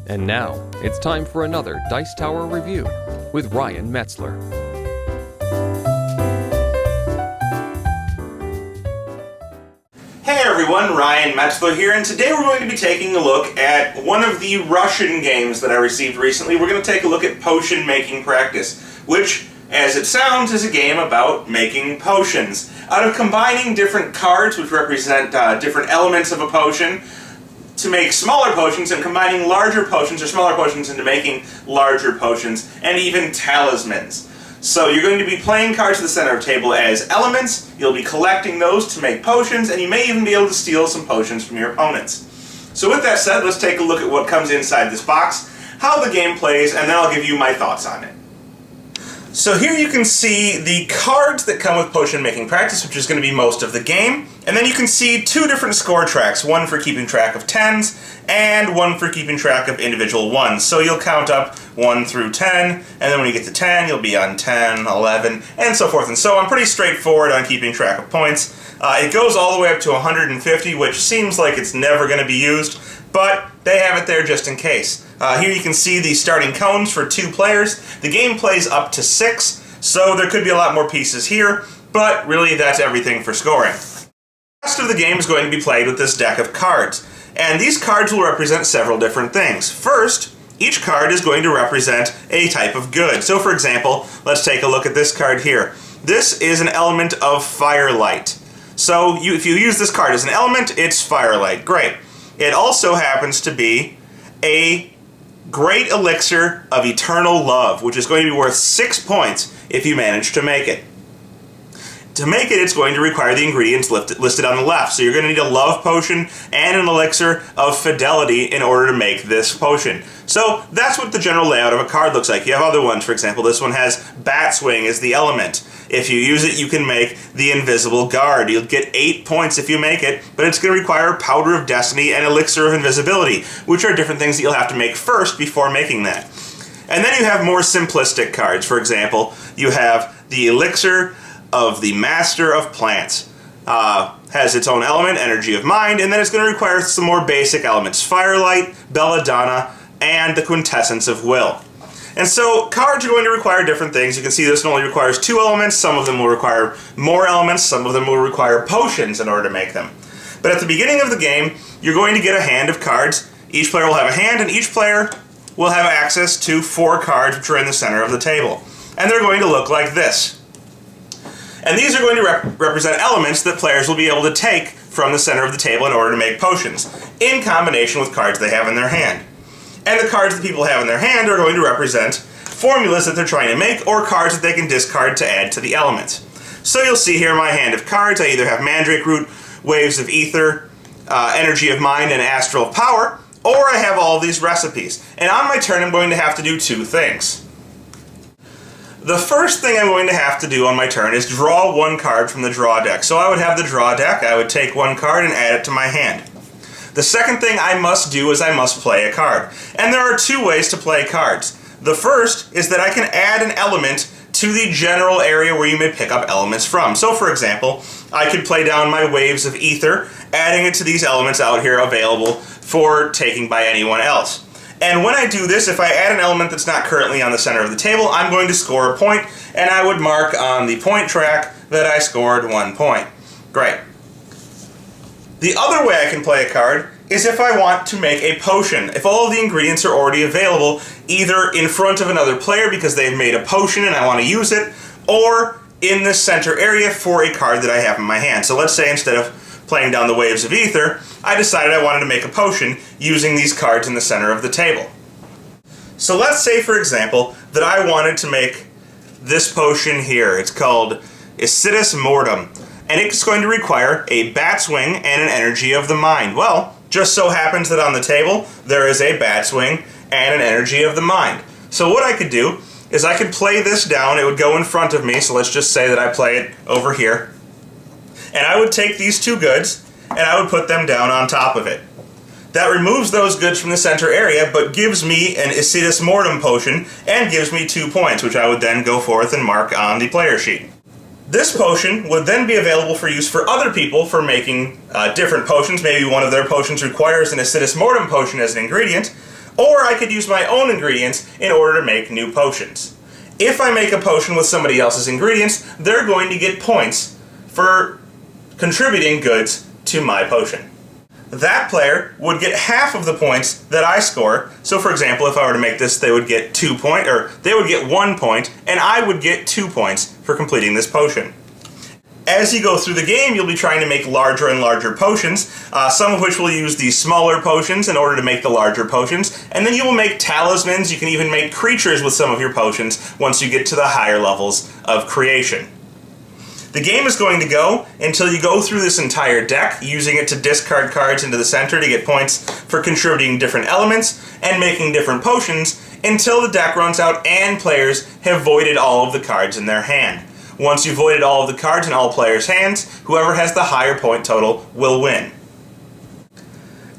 And now, it's time for another Dice Tower review with Ryan Metzler. Hey everyone, Ryan Metzler here, and today we're going to be taking a look at one of the Russian games that I received recently. We're going to take a look at Potion Making Practice, which, as it sounds, is a game about making potions. Out of combining different cards, which represent different elements of a potion, to make smaller potions, and combining larger potions or smaller potions into making larger potions, and even talismans. So you're going to be playing cards to the center of the table as elements, you'll be collecting those to make potions, and you may even be able to steal some potions from your opponents. So with that said, let's take a look at what comes inside this box, how the game plays, and then I'll give you my thoughts on it. So here you can see the cards that come with Potion Making Practice, which is going to be most of the game. And then you can see two different score tracks, one for keeping track of 10s, and one for keeping track of individual 1s. So you'll count up 1 through 10, and then when you get to 10, you'll be on 10, 11, and so forth and so on. Pretty straightforward on keeping track of points. It goes all the way up to 150, which seems like it's never going to be used, but they have it there just in case. Here you can see the starting cones for 2 players. The game plays up to 6, so there could be a lot more pieces here, but really that's everything for scoring. The rest of the game is going to be played with this deck of cards, and these cards will represent several different things. First, each card is going to represent a type of good. So for example, let's take a look at this card here. This is an element of firelight. So if you use this card as an element, it's firelight. Great. It also happens to be a great elixir of eternal love, which is going to be worth 6 points if you manage to make it. To make it, it's going to require the ingredients listed on the left. So you're going to need a love potion and an elixir of fidelity in order to make this potion. So that's what the general layout of a card looks like. You have other ones, for example, this one has Bat's Wing as the element. If you use it, you can make the Invisible Guard. You'll get 8 points if you make it, but it's going to require Powder of Destiny and Elixir of Invisibility, which are different things that you'll have to make first before making that. And then you have more simplistic cards. For example, you have the Elixir of the Master of Plants. Has its own element, Energy of Mind, and then it's going to require some more basic elements, Firelight, Belladonna, and the Quintessence of Will. And so cards are going to require different things. You can see this one only requires 2 elements, some of them will require more elements, some of them will require potions in order to make them. But at the beginning of the game, you're going to get a hand of cards. Each player will have a hand, and each player will have access to 4 cards which are in the center of the table. And they're going to look like this. And these are going to represent elements that players will be able to take from the center of the table in order to make potions, in combination with cards they have in their hand. And the cards that people have in their hand are going to represent formulas that they're trying to make, or cards that they can discard to add to the elements. So you'll see here my hand of cards. I either have Mandrake Root, Waves of Ether, Energy of Mind, and Astral Power, or I have all of these recipes. And on my turn, I'm going to have to do 2 things. The first thing I'm going to have to do on my turn is draw 1 card from the draw deck. So I would have the draw deck, I would take 1 card and add it to my hand. The second thing I must do is I must play a card. And there are 2 ways to play cards. The first is that I can add an element to the general area where you may pick up elements from. So for example, I could play down my Waves of Ether, adding it to these elements out here available for taking by anyone else. And when I do this, if I add an element that's not currently on the center of the table, I'm going to score a point, and I would mark on the point track that I scored 1 point. Great. The other way I can play a card is if I want to make a potion. If all of the ingredients are already available, either in front of another player because they've made a potion and I want to use it, or in the center area for a card that I have in my hand. So let's say instead of playing down the Waves of Ether, I decided I wanted to make a potion using these cards in the center of the table. So let's say, for example, that I wanted to make this potion here. It's called Acidus Mortem, and it's going to require a Bat's Wing and an Energy of the Mind. Well, just so happens that on the table there is a Bat's Wing and an Energy of the Mind. So what I could do is I could play this down. It would go in front of me, so let's just say that I play it over here. And I would take these 2 goods, and I would put them down on top of it. That removes those goods from the center area, but gives me an Acidus Mortem potion, and gives me 2 points, which I would then go forth and mark on the player sheet. This potion would then be available for use for other people for making different potions. Maybe one of their potions requires an Acidus Mortem potion as an ingredient, or I could use my own ingredients in order to make new potions. If I make a potion with somebody else's ingredients, they're going to get points for contributing goods to my potion. That player would get half of the points that I score. So for example, if I were to make this, they would get 2 points, or they would get 1 point, and I would get 2 points for completing this potion. As you go through the game, you'll be trying to make larger and larger potions, some of which will use these smaller potions in order to make the larger potions, and then you will make talismans. You can even make creatures with some of your potions once you get to the higher levels of creation. The game is going to go until you go through this entire deck, using it to discard cards into the center to get points for contributing different elements and making different potions, until the deck runs out and players have voided all of the cards in their hand. Once you've voided all of the cards in all players' hands, whoever has the higher point total will win.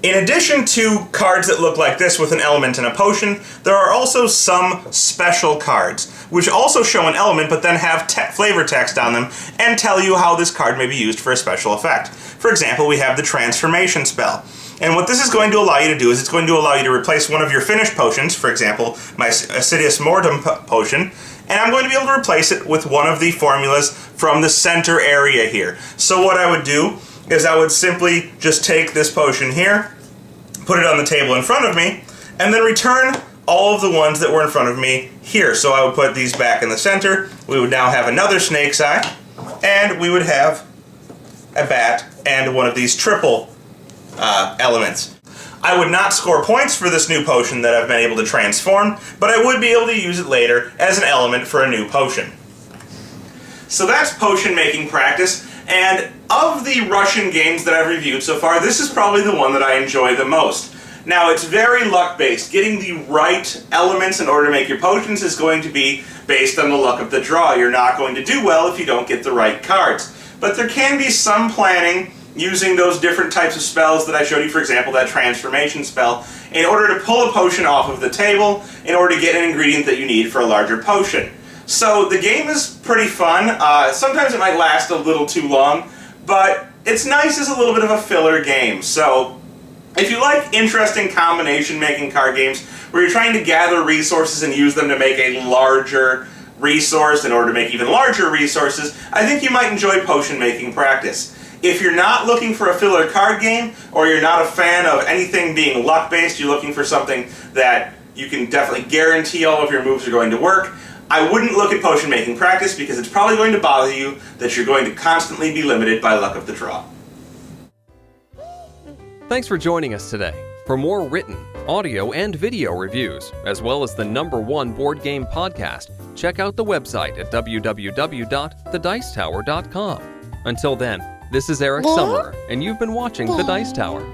In addition to cards that look like this with an element and a potion, there are also some special cards, which also show an element but then have flavor text on them and tell you how this card may be used for a special effect. For example, we have the transformation spell. And what this is going to allow you to do is it's going to allow you to replace one of your finished potions, for example, my Assidious Mortem potion, and I'm going to be able to replace it with one of the formulas from the center area here. So what I would do is I would simply just take this potion here, put it on the table in front of me, and then return all of the ones that were in front of me here. So I would put these back in the center. We would now have another snake's eye, and we would have a bat and one of these triple elements. I would not score points for this new potion that I've been able to transform, but I would be able to use it later as an element for a new potion. So that's potion making practice, and of the Russian games that I've reviewed so far, this is probably the one that I enjoy the most. Now, it's very luck-based. Getting the right elements in order to make your potions is going to be based on the luck of the draw. You're not going to do well if you don't get the right cards. But there can be some planning using those different types of spells that I showed you, for example, that transformation spell, in order to pull a potion off of the table in order to get an ingredient that you need for a larger potion. So the game is pretty fun. Sometimes it might last a little too long, but it's nice as a little bit of a filler game. So if you like interesting combination-making card games where you're trying to gather resources and use them to make a larger resource in order to make even larger resources, I think you might enjoy potion-making practice. If you're not looking for a filler card game, or you're not a fan of anything being luck-based, you're looking for something that you can definitely guarantee all of your moves are going to work, I wouldn't look at potion making practice because it's probably going to bother you that you're going to constantly be limited by luck of the draw. Thanks for joining us today. For more written, audio, and video reviews, as well as the #1 board game podcast, check out the website at www.thedicetower.com. Until then, this is Eric Summerer, and you've been watching The Dice Tower.